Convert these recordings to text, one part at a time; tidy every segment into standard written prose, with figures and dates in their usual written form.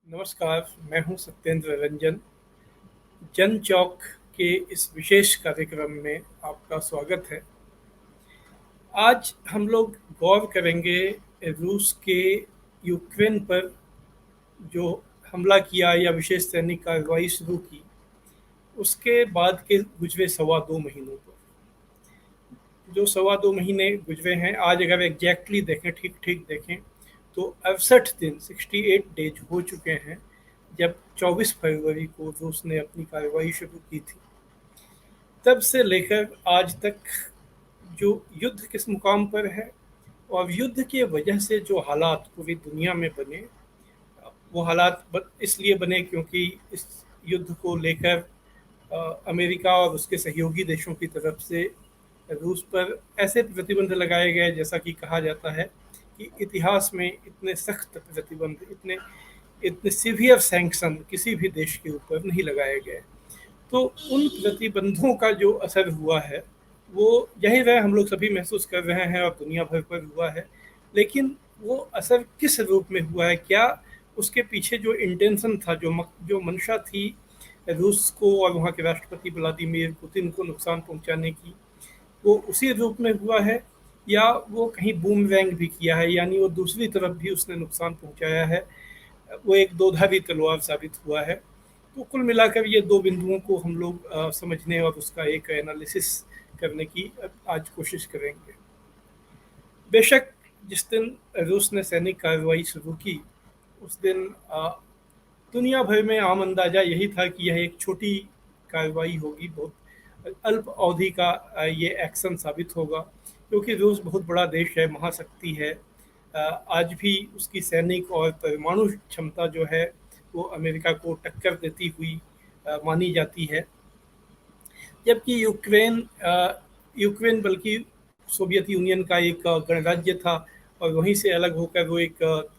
नमस्कार, मैं हूं सत्येंद्र रंजन। जन चौक के इस विशेष कार्यक्रम में आपका स्वागत है। आज हम लोग गौर करेंगे रूस के यूक्रेन पर जो हमला किया या विशेष सैनिक कार्रवाई शुरू की, उसके बाद के गुजरे 2.25 महीनों पर। जो 2.25 महीने गुजरे हैं, आज अगर एग्जैक्टली देखें, ठीक ठीक देखें, तो 68 दिन 68 डेज हो चुके हैं जब 24 फरवरी को रूस ने अपनी कार्रवाई शुरू की थी। तब से लेकर आज तक जो युद्ध किस मुकाम पर है और युद्ध के वजह से जो हालात पूरी दुनिया में बने, वो हालात इसलिए बने क्योंकि इस युद्ध को लेकर अमेरिका और उसके सहयोगी देशों की तरफ से रूस पर ऐसे प्रतिबंध लगाए गए, जैसा कि कहा जाता है कि इतिहास में इतने सख्त प्रतिबंध, इतने इतने सीवियर सैंक्शन किसी भी देश के ऊपर नहीं लगाए गए। तो उन प्रतिबंधों का जो असर हुआ है, वो यही वह हम लोग सभी महसूस कर रहे हैं और दुनिया भर पर हुआ है। लेकिन वो असर किस रूप में हुआ है, क्या उसके पीछे जो इंटेंशन था, जो मंशा थी रूस को और वहाँ के राष्ट्रपति व्लादिमीर पुतिन को नुकसान पहुँचाने की, वो उसी रूप में हुआ है या वो कहीं बूमरैंग भी किया है, यानी वो दूसरी तरफ भी उसने नुकसान पहुँचाया है। वो एक दोधारी तलवार साबित हुआ है। तो कुल मिलाकर ये दो बिंदुओं को हम लोग समझने और उसका एक एनालिसिस करने की आज कोशिश करेंगे। बेशक जिस दिन रूस ने सैनिक कार्रवाई शुरू की, उस दिन दुनिया भर में आम अंदाजा यही था कि यह एक छोटी कार्रवाई होगी, बहुत अल्प अवधि का ये एक्शन साबित होगा, क्योंकि रूस बहुत बड़ा देश है, महाशक्ति है। आज भी उसकी सैनिक और परमाणु क्षमता जो है वो अमेरिका को टक्कर देती हुई मानी जाती है। जबकि यूक्रेन बल्कि सोवियत यूनियन का एक गणराज्य था और वहीं से अलग होकर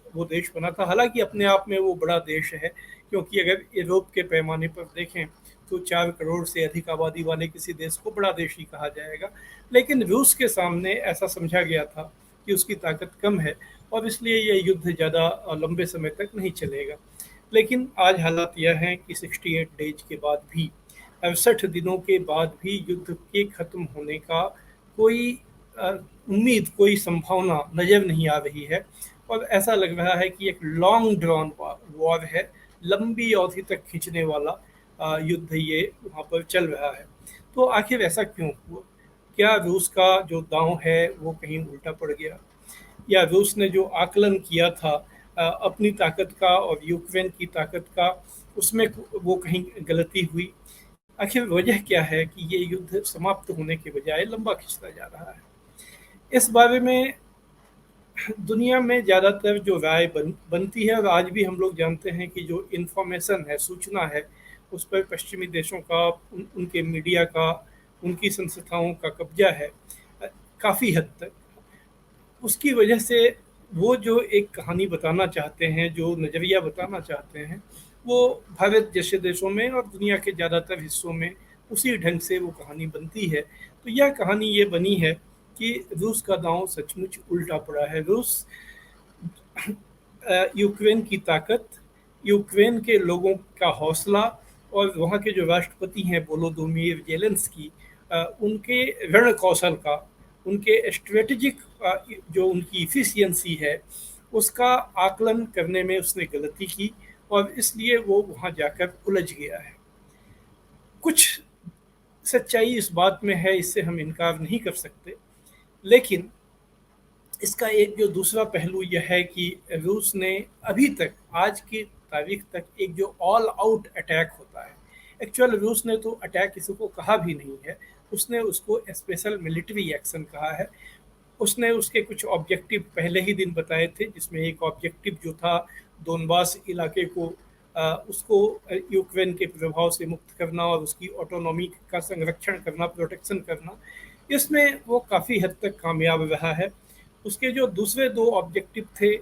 वो देश बना था। हालांकि अपने आप में वो बड़ा देश है, क्योंकि अगर यूरोप के पैमाने पर देखें तो 4 करोड़ से अधिक आबादी वाले किसी देश को बड़ा देश ही कहा जाएगा। लेकिन रूस के सामने ऐसा समझा गया था कि उसकी ताकत कम है और इसलिए ये युद्ध ज़्यादा लंबे समय तक नहीं चलेगा। लेकिन आज हालात यह हैं कि 68 डेज के बाद भी, 68 दिनों के बाद भी युद्ध के खत्म होने का कोई उम्मीद, कोई संभावना नज़र नहीं आ रही है। और ऐसा लग रहा है कि एक लॉन्ग ड्रॉन वॉर है, लंबी अवधि तक खींचने वाला युद्ध ये वहाँ पर चल रहा है। तो आखिर ऐसा क्यों हुआ? क्या रूस का जो दांव है वो कहीं उल्टा पड़ गया, या रूस ने जो आकलन किया था अपनी ताकत का और यूक्रेन की ताकत का, उसमें वो कहीं गलती हुई? आखिर वजह क्या है कि ये युद्ध समाप्त होने के बजाय लंबा खिंचता जा रहा है? इस बारे में दुनिया में ज़्यादातर जो राय बनती है, और आज भी हम लोग जानते हैं कि जो इन्फॉर्मेशन है, सूचना है, उस पर पश्चिमी देशों का, उनके मीडिया का, उनकी संस्थाओं का कब्जा है काफ़ी हद तक। उसकी वजह से वो जो एक कहानी बताना चाहते हैं, जो नज़रिया बताना चाहते हैं, वो भारत जैसे देशों में और दुनिया के ज़्यादातर हिस्सों में उसी ढंग से वो कहानी बनती है। तो यह कहानी ये बनी है कि रूस का दांव सचमुच उल्टा पड़ा है। रूस यूक्रेन की ताकत, यूक्रेन के लोगों का हौसला और वहाँ के जो राष्ट्रपति हैं वोलोदिमीर ज़ेलेंस्की, उनके रण कौशल का, उनके स्ट्रेटेजिक जो उनकी इफिशियंसी है, उसका आकलन करने में उसने गलती की और इसलिए वो वहाँ जाकर उलझ गया है। कुछ सच्चाई इस बात में है, इससे हम इनकार नहीं कर सकते। लेकिन इसका एक जो दूसरा पहलू यह है कि रूस ने अभी तक, आज की तारीख तक, एक जो ऑल आउट अटैक होता है, एक्चुअल रूस ने तो अटैक किसी को कहा भी नहीं है, उसने उसको स्पेशल मिलिट्री एक्शन कहा है। उसने उसके कुछ ऑब्जेक्टिव पहले ही दिन बताए थे, जिसमें एक ऑब्जेक्टिव जो था दोनबास इलाके को उसको यूक्रेन के प्रभाव से मुक्त करना और उसकी ऑटोनॉमी का संरक्षण करना, प्रोटेक्शन करना। इसमें वो काफ़ी हद तक कामयाब रहा है। उसके जो दूसरे दो ऑब्जेक्टिव थे,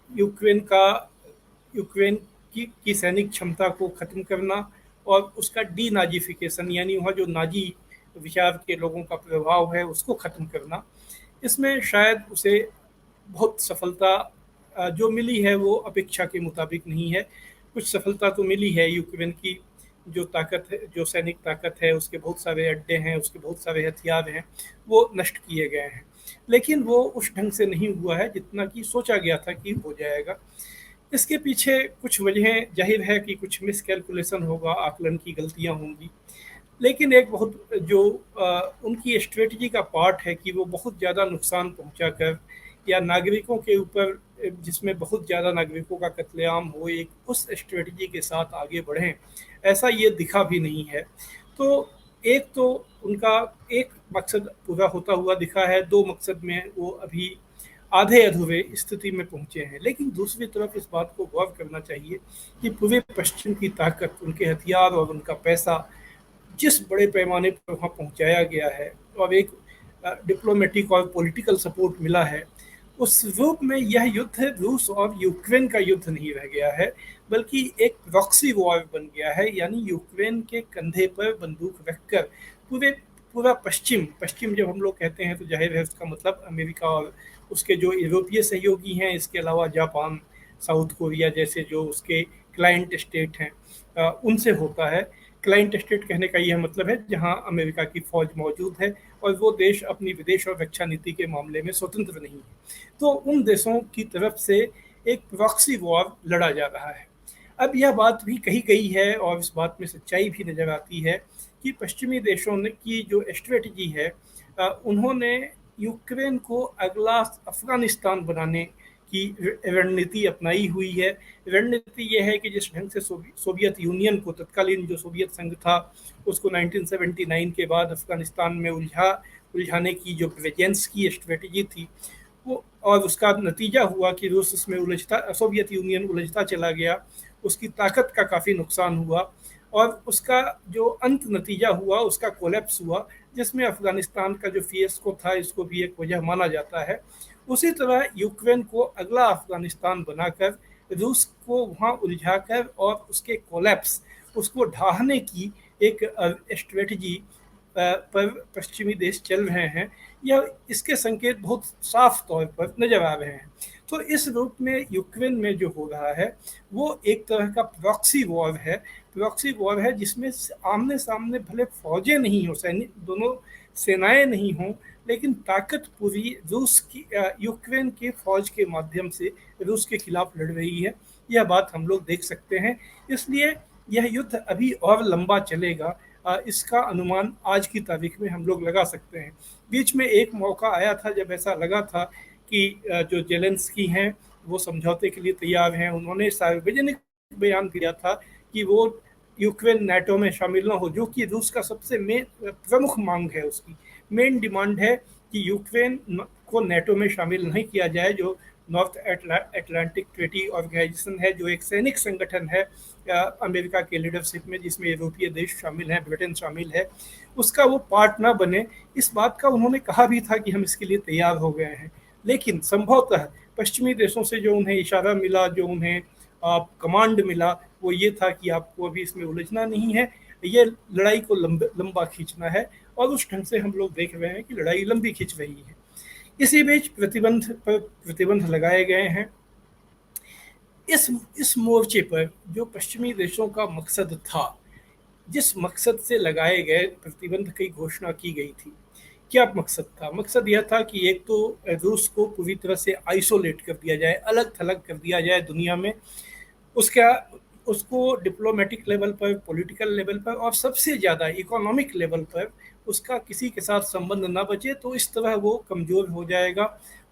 यूक्रेन का यूक्रेन की सैनिक क्षमता को ख़त्म करना और उसका डी नाजीफिकेशन, यानी वहाँ जो नाजी विचार के लोगों का प्रभाव है उसको ख़त्म करना, इसमें शायद उसे बहुत सफलता जो मिली है वो अपेक्षा के मुताबिक नहीं है। कुछ सफलता तो मिली है, यूक्रेन की जो ताकत है, जो सैनिक ताकत है, उसके बहुत सारे अड्डे हैं, उसके बहुत सारे हथियार हैं, वो नष्ट किए गए हैं। लेकिन वो उस ढंग से नहीं हुआ है जितना कि सोचा गया था कि हो जाएगा। इसके पीछे कुछ वजहें ज़ाहिर है कि कुछ मिसकैलकुलेशन होगा, आकलन की गलतियाँ होंगी। लेकिन एक बहुत जो उनकी स्ट्रेटजी का पार्ट है कि वो बहुत ज़्यादा नुकसान पहुंचा कर या नागरिकों के ऊपर जिसमें बहुत ज़्यादा नागरिकों का कत्लेआम हो, एक उस स्ट्रेटजी के साथ आगे बढ़ें, ऐसा ये दिखा भी नहीं है। तो एक तो उनका एक मकसद पूरा होता हुआ दिखा है, दो मकसद में वो अभी आधे अधूरे स्थिति में पहुंचे हैं। लेकिन दूसरी तरफ इस बात को गौर करना चाहिए कि पूरे पश्चिम की ताकत, उनके हथियार और उनका पैसा जिस बड़े पैमाने पर वहाँ पहुँचाया गया है और एक डिप्लोमेटिक और पॉलिटिकल सपोर्ट मिला है, उस रूप में यह युद्ध रूस और यूक्रेन का युद्ध नहीं रह गया है, बल्कि एक प्रॉक्सी वॉर बन गया है। यानी यूक्रेन के कंधे पर बंदूक रखकर पूरे पूरा पश्चिम पश्चिम जब हम लोग कहते हैं तो जाहिर है उसका मतलब अमेरिका और उसके जो यूरोपीय सहयोगी हैं, इसके अलावा जापान, साउथ कोरिया जैसे जो उसके क्लाइंट स्टेट हैं, उनसे होता है। क्लाइंट स्टेट कहने का यह मतलब है जहां अमेरिका की फौज मौजूद है और वो देश अपनी विदेश और रक्षा नीति के मामले में स्वतंत्र नहीं है। तो उन देशों की तरफ से एक प्रॉक्सी वॉर लड़ा जा रहा है। अब यह बात भी कही गई है और इस बात में सच्चाई भी नजर आती है कि पश्चिमी देशों ने की जो स्ट्रेटजी है, उन्होंने यूक्रेन को अगला अफगानिस्तान बनाने की रणनीति अपनाई हुई है। रणनीति यह है कि जिस ढंग से सोवियत यूनियन को, तत्कालीन जो सोवियत संघ था, उसको 1979 के बाद अफगानिस्तान में उलझाने की जो ब्रेजेंस की स्ट्रेटजी थी, वो और उसका नतीजा हुआ कि रूस उसमें उलझता, सोवियत यूनियन उलझता चला गया, उसकी ताकत का काफ़ी नुकसान हुआ और उसका जो अंत नतीजा हुआ उसका कोलैप्स हुआ, जिसमें अफगानिस्तान का जो फिएस्को था इसको भी एक वजह माना जाता है। उसी तरह यूक्रेन को अगला अफगानिस्तान बनाकर रूस को वहाँ उलझाकर और उसके कोलैप्स, उसको ढाहने की एक स्ट्रेटजी पर पश्चिमी देश चल रहे हैं। यह इसके संकेत बहुत साफ तौर पर नजर आ रहे हैं। तो इस रूप में यूक्रेन में जो हो रहा है वो एक तरह का प्रॉक्सी वॉर है। प्रॉक्सी वॉर है जिसमें आमने सामने भले फौजें नहीं हो, सैनिक दोनों सेनाएं नहीं हों, लेकिन ताकत पूरी रूस की यूक्रेन के फौज के माध्यम से रूस के खिलाफ लड़ रही है। यह बात हम लोग देख सकते हैं। इसलिए यह युद्ध अभी और लंबा चलेगा, इसका अनुमान आज की तारीख में हम लोग लगा सकते हैं। बीच में एक मौका आया था जब ऐसा लगा था कि जो जेलेंस्की हैं वो समझौते के लिए तैयार हैं। उन्होंने सार्वजनिक बयान दिया था कि वो यूक्रेन नाटो में शामिल न हो, जो कि रूस का सबसे प्रमुख मांग है। उसकी मेन डिमांड है कि यूक्रेन को नाटो में शामिल नहीं किया जाए, जो नॉर्थ अटलांटिक ट्रीटी ऑर्गेनाइजेशन है, जो एक सैनिक संगठन है अमेरिका के लीडरशिप में, जिसमें यूरोपीय देश शामिल हैं, ब्रिटेन शामिल है, उसका वो पार्ट ना बने। इस बात का उन्होंने कहा भी था कि हम इसके लिए तैयार हो गए हैं। लेकिन संभवतः पश्चिमी देशों से जो उन्हें इशारा मिला, जो उन्हें कमांड मिला, वो ये था कि आपको अभी इसमें उलझना नहीं है, ये लड़ाई को लंबा खींचना है। और उस ढंग से हम लोग देख रहे हैं कि लड़ाई लंबी खींच रही है। इसी बीच प्रतिबंध पर प्रतिबंध लगाए गए हैं। इस मोर्चे पर जो पश्चिमी देशों का मकसद था, जिस मकसद से लगाए गए प्रतिबंध की घोषणा की गई थी, क्या मकसद था? मकसद यह था कि एक तो रूस को पूरी तरह से आइसोलेट कर दिया जाए, अलग थलग कर दिया जाए दुनिया में, उसका उसको डिप्लोमेटिक लेवल पर, पॉलिटिकल लेवल पर और सबसे ज़्यादा इकोनॉमिक लेवल पर उसका किसी के साथ संबंध ना बचे। तो इस तरह वो कमज़ोर हो जाएगा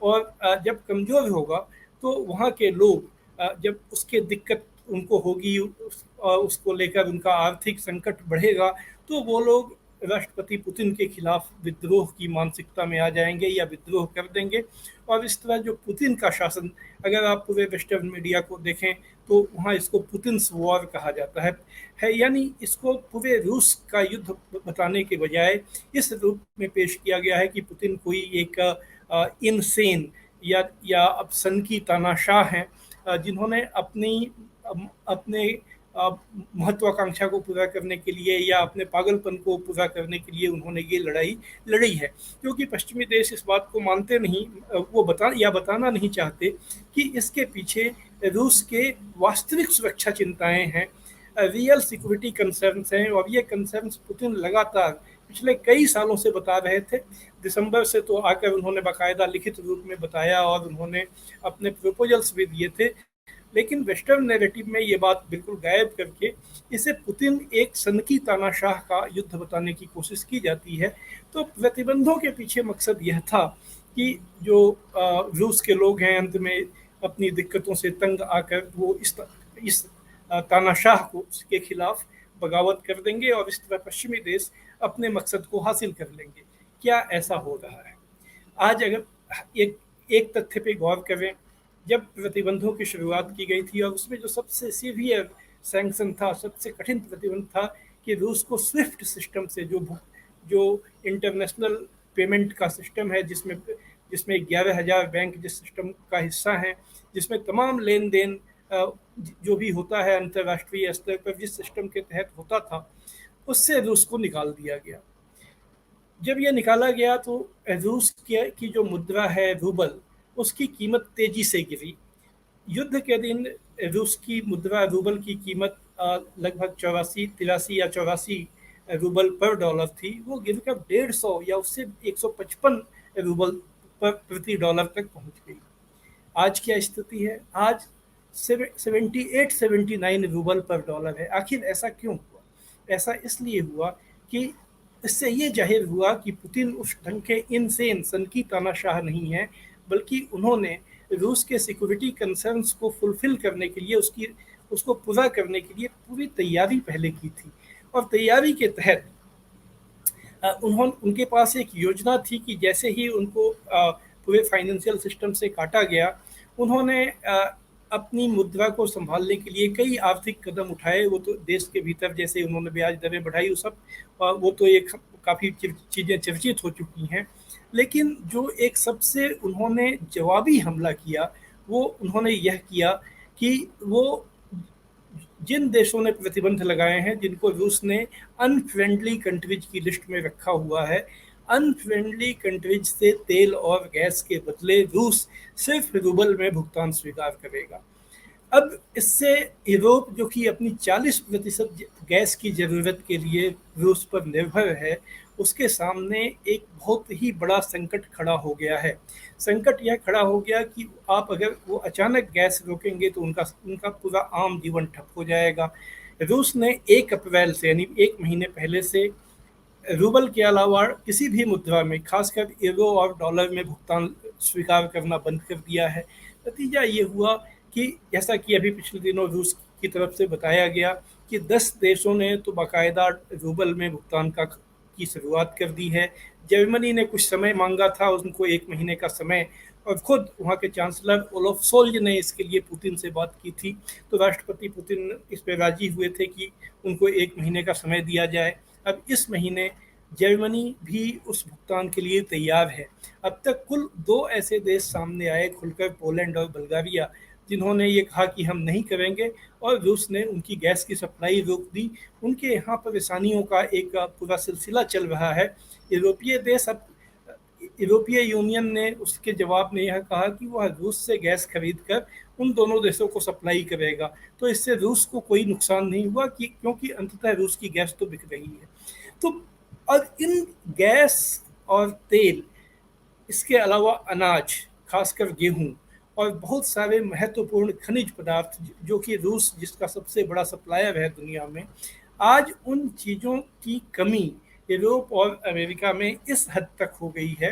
और जब कमज़ोर होगा तो वहाँ के लोग जब उसके दिक्कत उनको होगी, उसको लेकर उनका आर्थिक संकट बढ़ेगा, तो वो लोग राष्ट्रपति पुतिन के खिलाफ विद्रोह की मानसिकता में आ जाएंगे या विद्रोह कर देंगे। और इस तरह जो पुतिन का शासन, अगर आप पूरे वेस्टर्न मीडिया को देखें तो वहाँ इसको पुतिन्स वॉर कहा जाता है। यानी इसको पूरे रूस का युद्ध बताने के बजाय इस रूप में पेश किया गया है कि पुतिन कोई एक इनसेन या अब सन की तानाशाह हैं, जिन्होंने अपने महत्वाकांक्षा को पूरा करने के लिए या अपने पागलपन को पूरा करने के लिए उन्होंने ये लड़ाई लड़ी है, क्योंकि पश्चिमी देश इस बात को मानते नहीं, वो बताना नहीं चाहते कि इसके पीछे रूस के वास्तविक सुरक्षा चिंताएं हैं, रियल सिक्योरिटी कंसर्न्स हैं। और ये कंसर्न्स पुतिन लगातार पिछले कई सालों से बता रहे थे। दिसंबर से तो आकर उन्होंने बाकायदा लिखित रूप में बताया और उन्होंने अपने प्रपोजल्स भी दिए थे, लेकिन वेस्टर्न नैरेटिव में ये बात बिल्कुल गायब करके इसे पुतिन एक सनकी तानाशाह का युद्ध बताने की कोशिश की जाती है। तो प्रतिबंधों के पीछे मकसद यह था कि जो रूस के लोग हैं अंत में अपनी दिक्कतों से तंग आकर वो इस तानाशाह को के खिलाफ बगावत कर देंगे और इस तरह पश्चिमी देश अपने मकसद को हासिल कर लेंगे। क्या ऐसा हो रहा है? आज अगर एक तथ्य पे गौर करें, जब प्रतिबंधों की शुरुआत की गई थी और उसमें जो सबसे सीवियर सैंक्शन था, सबसे कठिन प्रतिबंध था कि रूस को स्विफ्ट सिस्टम से जो इंटरनेशनल पेमेंट का सिस्टम है, जिसमें 11,000 बैंक जिस सिस्टम का हिस्सा हैं, जिसमें तमाम लेन देन जो भी होता है अंतर्राष्ट्रीय स्तर पर जिस सिस्टम के तहत होता था, उससे रूस को निकाल दिया गया। जब यह निकाला गया तो रूस की जो मुद्रा है रूबल, उसकी कीमत तेजी से गिरी। युद्ध के दिन रूस की मुद्रा रूबल की कीमत लगभग 83 या 84 रूबल पर डॉलर थी। वो गिरकर 150 या उससे 155 रूबल प्रति डॉलर तक पहुंच गई। आज क्या स्थिति है? आज 78-79 रूबल पर डॉलर है। आखिर ऐसा क्यों हुआ? ऐसा इसलिए हुआ कि इससे ये जाहिर हुआ कि पुतिन उस ढंग के इनसेन सनकी तानाशाह नहीं है, बल्कि उन्होंने रूस के सिक्योरिटी कंसर्न्स को फुलफिल करने के लिए उसको पूरा करने के लिए पूरी तैयारी पहले की थी। और तैयारी के तहत उनके पास एक योजना थी कि जैसे ही उनको पूरे फाइनेंशियल सिस्टम से काटा गया, उन्होंने अपनी मुद्रा को संभालने के लिए कई आर्थिक कदम उठाए। वो तो देश के भीतर जैसे उन्होंने ब्याज दरें बढ़ाई, वो सब वो तो एक काफ़ी चीज़ें चर्चित हो चुकी हैं। लेकिन जो एक सबसे उन्होंने जवाबी हमला किया, वो उन्होंने यह किया कि वो जिन देशों ने प्रतिबंध लगाए हैं, जिनको रूस ने अनफ्रेंडली कंट्रीज की लिस्ट में रखा हुआ है, अनफ्रेंडली कंट्रीज से तेल और गैस के बदले रूस सिर्फ रूबल में भुगतान स्वीकार करेगा। अब इससे यूरोप, जो कि अपनी 40% गैस की ज़रूरत के लिए रूस पर निर्भर है, उसके सामने एक बहुत ही बड़ा संकट खड़ा हो गया है। संकट यह खड़ा हो गया कि आप अगर वो अचानक गैस रोकेंगे तो उनका पूरा आम जीवन ठप हो जाएगा। रूस ने 1 अप्रैल से, यानी 1 महीने पहले से रूबल के अलावा किसी भी मुद्रा में, खासकर यूरो और डॉलर में भुगतान स्वीकार करना बंद कर दिया है। नतीजा ये हुआ कि जैसा कि अभी पिछले दिनों रूस की तरफ से बताया गया कि 10 देशों ने तो बाकायदा रूबल में भुगतान की शुरुआत कर दी है। जर्मनी ने कुछ समय मांगा था, उनको 1 महीने का समय, और खुद वहाँ के चांसलर ओलाफ सोल्ज ने इसके लिए पुतिन से बात की थी। तो राष्ट्रपति पुतिन इस पर राजी हुए थे कि उनको 1 महीने का समय दिया जाए। अब इस महीने जर्मनी भी उस भुगतान के लिए तैयार है। अब तक कुल 2 ऐसे देश सामने आए खुलकर, पोलैंड और बल्गारिया, जिन्होंने ये कहा कि हम नहीं करेंगे, और रूस ने उनकी गैस की सप्लाई रोक दी। उनके यहाँ परेशानियों का एक पूरा सिलसिला चल रहा है। यूरोपीय यूनियन ने उसके जवाब में यह कहा कि वह रूस से गैस खरीद कर उन दोनों देशों को सप्लाई करेगा। तो इससे रूस को कोई नुकसान नहीं हुआ, क्योंकि अंततः रूस की गैस तो बिक रही है। तो और इन गैस और तेल, इसके अलावा अनाज, खासकर गेहूं, और बहुत सारे महत्वपूर्ण खनिज पदार्थ, जो कि रूस जिसका सबसे बड़ा सप्लायर है दुनिया में, आज उन चीज़ों की कमी यूरोप और अमेरिका में इस हद तक हो गई है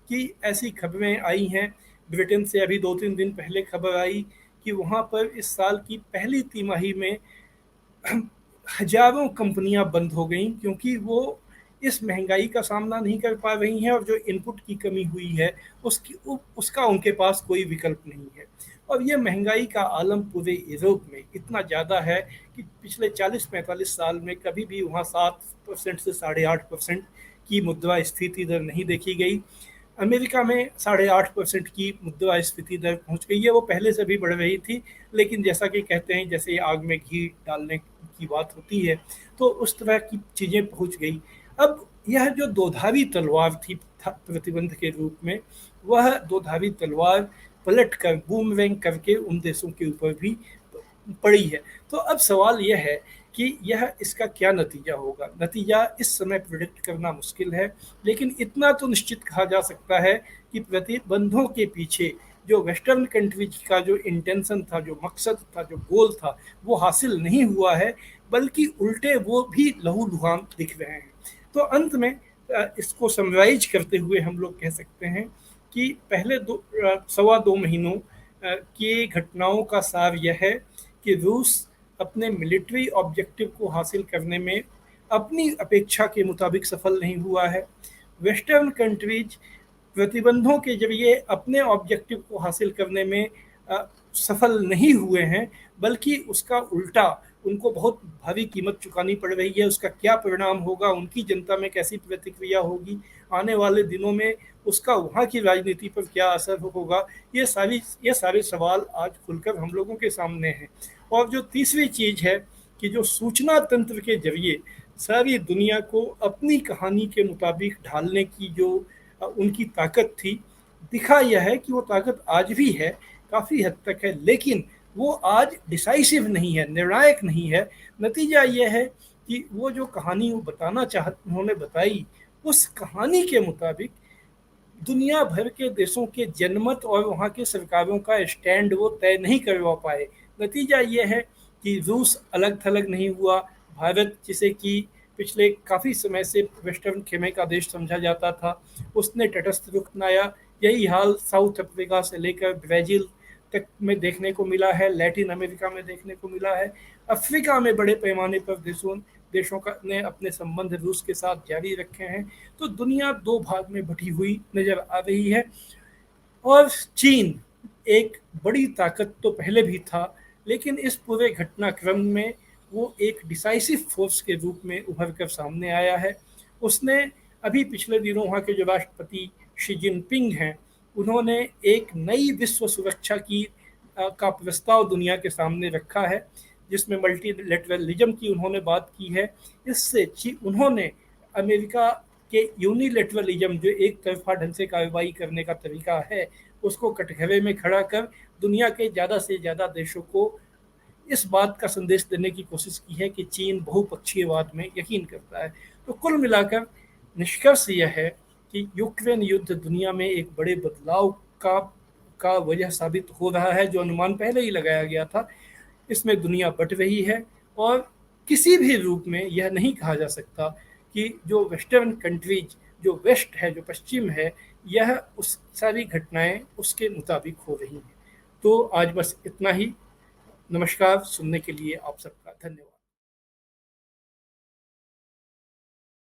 कि ऐसी खबरें आई हैं। ब्रिटेन से अभी 2-3 दिन पहले खबर आई कि वहाँ पर इस साल की पहली तिमाही में हजारों कंपनियां बंद हो गई, क्योंकि वो इस महंगाई का सामना नहीं कर पा रही हैं, और जो इनपुट की कमी हुई है उसका उनके पास कोई विकल्प नहीं है। और ये महंगाई का आलम पूरे यूरोप में इतना ज़्यादा है कि पिछले 40-45 साल में कभी भी वहाँ 7% से 8.5% की मुद्रा स्फीति दर नहीं देखी गई। अमेरिका में 8.5% की मुद्रा स्फीति दर पहुँच गई है। वो पहले से भी बढ़ रही थी, लेकिन जैसा कि कहते हैं, जैसे आग में घी की बात होती है, तो उस तरह की चीज़ें पहुंच गई। अब यह जो दोधारी तलवार थी प्रतिबंध के रूप में, वह दोधारी तलवार पलट कर बूमरैंग करके उन देशों के ऊपर भी पड़ी है। तो अब सवाल यह है कि यह इसका क्या नतीजा होगा। नतीजा इस समय प्रिडिक्ट करना मुश्किल है, लेकिन इतना तो निश्चित कहा जा सकता है कि प्रतिबंधों के पीछे जो वेस्टर्न कंट्रीज का जो इंटेंशन था, जो मकसद था, जो गोल था, वो हासिल नहीं हुआ है, बल्कि उल्टे वो भी लहूलुहान दिख रहे हैं। तो अंत में इसको समराइज करते हुए हम लोग कह सकते हैं कि पहले सवा दो महीनों की घटनाओं का सार यह है कि रूस अपने मिलिट्री ऑब्जेक्टिव को हासिल करने में अपनी अपेक्षा के मुताबिक सफल नहीं हुआ है। वेस्टर्न कंट्रीज प्रतिबंधों के जरिए अपने ऑब्जेक्टिव को हासिल करने में सफल नहीं हुए हैं, बल्कि उसका उल्टा उनको बहुत भारी कीमत चुकानी पड़ रही है। उसका क्या परिणाम होगा, उनकी जनता में कैसी प्रतिक्रिया होगी, आने वाले दिनों में उसका वहाँ की राजनीति पर क्या असर होगा, ये सारे सवाल आज खुलकर हम लोगों के सामने हैं। और जो तीसरी चीज़ है कि जो सूचना तंत्र के जरिए सारी दुनिया को अपनी कहानी के मुताबिक ढालने की जो उनकी ताकत थी, दिखा यह है कि वो ताकत आज भी है, काफ़ी हद तक है, लेकिन वो आज डिसाइसिव नहीं है, निर्णायक नहीं है। नतीजा यह है कि वो जो कहानी वो उन्होंने बताई, उस कहानी के मुताबिक दुनिया भर के देशों के जनमत और वहाँ के सरकारों का स्टैंड वो तय नहीं करवा पाए। नतीजा ये है कि रूस अलग थलग नहीं हुआ। भारत, जिसे कि पिछले काफ़ी समय से वेस्टर्न खेमे का देश समझा जाता था, उसने तटस्थ रुख अपनाया। यही हाल साउथ अफ्रीका से लेकर ब्राज़ील तक में देखने को मिला है, लैटिन अमेरिका में देखने को मिला है। अफ्रीका में बड़े पैमाने पर देशों का ने अपने संबंध रूस के साथ जारी रखे हैं। तो दुनिया दो भाग में बटी हुई नजर आ रही है। और चीन एक बड़ी ताकत तो पहले भी था, लेकिन इस पूरे घटनाक्रम में वो एक डिसाइसिव फोर्स के रूप में उभर कर सामने आया है। उसने अभी पिछले दिनों वहाँ के जो राष्ट्रपति शी जिनपिंग हैं, उन्होंने एक नई विश्व सुरक्षा का प्रस्ताव दुनिया के सामने रखा है, जिसमें मल्टीलेटरलिज्म की उन्होंने बात की है। इससे उन्होंने अमेरिका के यूनिलेटरलिज्म, जो एक तरफा ढंग से कार्रवाई करने का तरीका है, उसको कटघरे में खड़ा कर दुनिया के ज़्यादा से ज़्यादा देशों को इस बात का संदेश देने की कोशिश की है कि चीन बहुपक्षीयवाद में यकीन करता है। तो कुल मिलाकर निष्कर्ष यह है कि यूक्रेन युद्ध दुनिया में एक बड़े बदलाव का वजह साबित हो रहा है, जो अनुमान पहले ही लगाया गया था। इसमें दुनिया बट रही है, और किसी भी रूप में यह नहीं कहा जा सकता कि जो वेस्टर्न कंट्रीज, जो वेस्ट है, जो पश्चिम है, यह उस सारी घटनाएं उसके मुताबिक हो रही हैं। तो आज बस इतना ही। नमस्कार। सुनने के लिए आप सबका धन्यवाद।